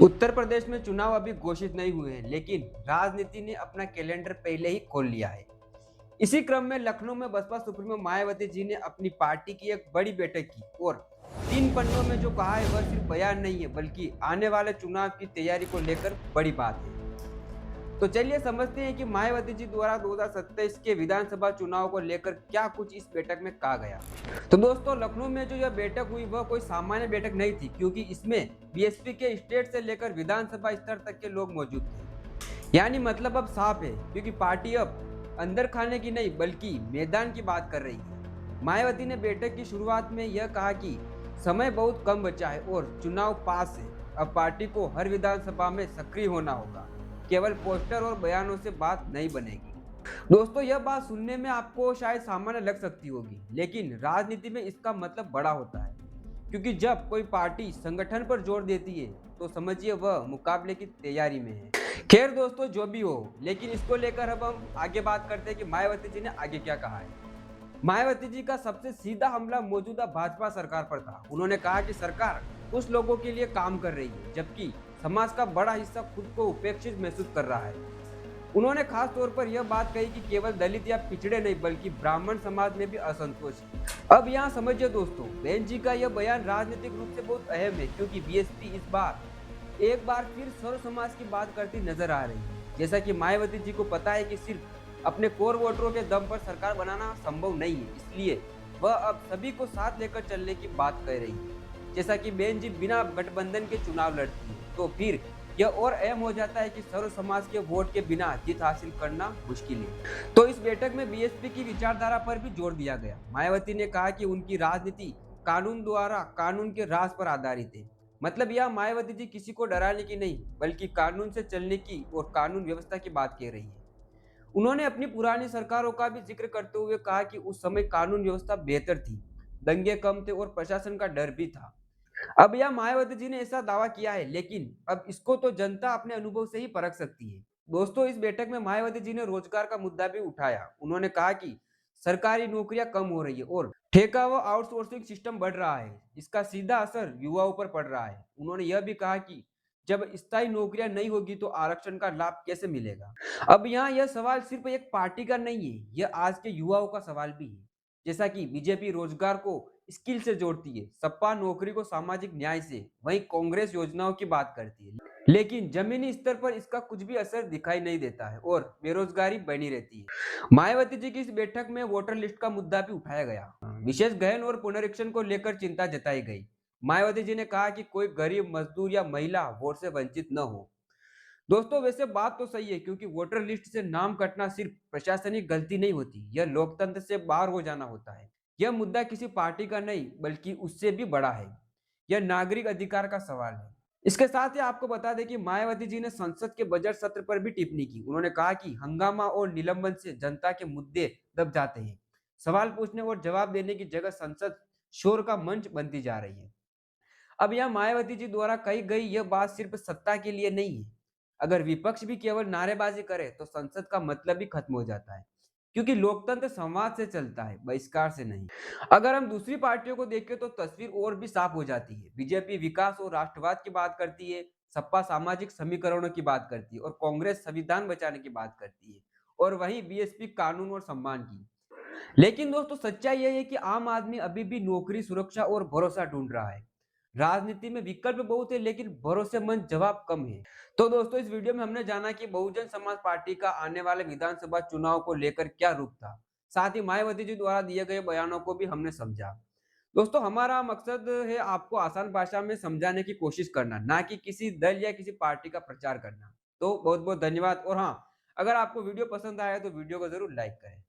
उत्तर प्रदेश में चुनाव अभी घोषित नहीं हुए हैं, लेकिन राजनीति ने अपना कैलेंडर पहले ही खोल लिया है। इसी क्रम में लखनऊ में बसपा सुप्रीमो मायावती जी ने अपनी पार्टी की एक बड़ी बैठक की और 3 पन्नों में जो कहा है वह सिर्फ बयान नहीं है, बल्कि आने वाले चुनाव की तैयारी को लेकर बड़ी बात है। तो चलिए समझते हैं कि मायावती जी द्वारा 2027 के विधानसभा चुनाव को लेकर क्या कुछ इस बैठक में कहा गया। तो दोस्तों, लखनऊ में जो यह बैठक हुई वह कोई सामान्य बैठक नहीं थी, क्योंकि इसमें बीएसपी के स्टेट से लेकर विधानसभा स्तर तक के लोग मौजूद थे। यानी मतलब अब साफ है, क्योंकि पार्टी अब अंदर खाने की नहीं बल्कि मैदान की बात कर रही है। मायावती ने बैठक की शुरुआत में यह कहा कि समय बहुत कम बचा है और चुनाव पास है। अब पार्टी को हर विधानसभा में सक्रिय होना होगा, केवल पोस्टर और बयानों से बात नहीं बनेगी। दोस्तों, यह बात सुनने में आपको शायद सामान्य लग सकती होगी, लेकिन राजनीति में इसका मतलब बड़ा होता है। क्योंकि जब कोई पार्टी संगठन पर जोर देती है तो समझिए वह मुकाबले की तैयारी में है। खैर दोस्तों, जो भी हो, लेकिन इसको लेकर अब हम आगे बात करते हैं कि मायावती जी ने आगे क्या कहा है। मायावती जी का सबसे सीधा हमला मौजूदा भाजपा सरकार पर था। उन्होंने कहा कि सरकार उस लोगों के लिए काम कर रही है, जबकि समाज का बड़ा हिस्सा खुद को उपेक्षित महसूस कर रहा है। उन्होंने खास तौर पर यह बात कही कि केवल दलित या पिछड़े नहीं बल्कि ब्राह्मण समाज में भी असंतोष है। अब यहाँ समझिए दोस्तों, बहन जी का यह बयान राजनीतिक रूप से बहुत अहम है, क्योंकि बीएसपी इस बार एक बार फिर सर्व समाज की बात करती नजर आ रही है। जैसा कि मायावती जी को पता है कि सिर्फ अपने कोर वोटरों के दम पर सरकार बनाना संभव नहीं है, इसलिए वह अब सभी को साथ लेकर चलने की बात कह रही है। जैसा कि बहन जी बिना गठबंधन के चुनाव लड़ती है, तो फिर यह और अहम हो जाता है कि सर्व समाज के वोट के बिना जीत हासिल करना मुश्किल है। तो इस बैठक में बीएसपी की विचारधारा पर भी जोर दिया गया। मायावती ने कहा कि उनकी राजनीति कानून द्वारा कानून के राज पर आधारित है। मतलब यह मायावती जी किसी को डराने की नहीं बल्कि कानून से चलने की और कानून व्यवस्था की बात कह रही है। उन्होंने अपनी पुरानी सरकारों का भी जिक्र करते हुए कहा कि उस समय कानून व्यवस्था बेहतर थी, दंगे कम थे और प्रशासन का डर भी था। अब यह मायावती जी ने ऐसा दावा किया है, लेकिन अब इसको तो जनता अपने अनुभव से ही परख सकती है। दोस्तों, इस बैठक में मायावती जी ने रोजगार का मुद्दा भी उठाया। उन्होंने कहा कि सरकारी नौकरियां कम हो रही है और ठेका व आउटसोर्सिंग सिस्टम बढ़ रहा है। इसका सीधा असर युवाओं पर पड़ रहा है। उन्होंने यह भी कहा कि जब स्थायी नौकरियां नहीं होगी तो आरक्षण का लाभ कैसे मिलेगा। अब यहाँ यह सवाल सिर्फ एक पार्टी का नहीं है, यह आज के युवाओं का सवाल भी है। जैसा कि बीजेपी रोजगार को स्किल से जोड़ती है, सपा नौकरी को सामाजिक न्याय से, वहीं कांग्रेस योजनाओं की बात करती है, लेकिन जमीनी स्तर पर इसका कुछ भी असर दिखाई नहीं देता है और बेरोजगारी बनी रहती है। मायावती जी की इस बैठक में वोटर लिस्ट का मुद्दा भी उठाया गया। विशेष गहन और पुनरीक्षण को लेकर चिंता जताई गई। मायावती जी ने कहा कि कोई गरीब, मजदूर या महिला वोट से वंचित न हो। दोस्तों, वैसे बात तो सही है, क्योंकि वोटर लिस्ट से नाम कटना सिर्फ प्रशासनिक गलती नहीं होती, यह लोकतंत्र से बाहर हो जाना होता है। यह मुद्दा किसी पार्टी का नहीं बल्कि उससे भी बड़ा है। यह नागरिक अधिकार का सवाल है। इसके साथ ही आपको बता दें कि मायावती जी ने संसद के बजट सत्र पर भी टिप्पणी की। उन्होंने कहा कि हंगामा और निलंबन से जनता के मुद्दे दब जाते हैं। सवाल पूछने और जवाब देने की जगह संसद शोर का मंच बनती जा रही है। अब यह मायावती जी द्वारा कही गई यह बात सिर्फ सत्ता के लिए नहीं है। अगर विपक्ष भी केवल नारेबाजी करे तो संसद का मतलब ही खत्म हो जाता है, क्योंकि लोकतंत्र संवाद से चलता है, बहिष्कार से नहीं। अगर हम दूसरी पार्टियों को देखें तो तस्वीर और भी साफ हो जाती है। बीजेपी विकास और राष्ट्रवाद की बात करती है, सपा सामाजिक समीकरणों की बात करती है और कांग्रेस संविधान बचाने की बात करती है, और वहीं बीएसपी कानून और सम्मान की। लेकिन दोस्तों, सच्चाई यह है कि आम आदमी अभी भी नौकरी, सुरक्षा और भरोसा ढूंढ रहा है। राजनीति में विकल्प बहुत है, लेकिन भरोसेमंद जवाब कम है। तो दोस्तों, इस वीडियो में हमने जाना कि बहुजन समाज पार्टी का आने वाले विधानसभा चुनाव को लेकर क्या रुख था। साथ ही मायावती जी द्वारा दिए गए बयानों को भी हमने समझा। दोस्तों, हमारा मकसद है आपको आसान भाषा में समझाने की कोशिश करना, ना कि किसी दल या किसी पार्टी का प्रचार करना। तो बहुत बहुत धन्यवाद। और हाँ, अगर आपको वीडियो पसंद आया तो वीडियो को जरूर लाइक करें।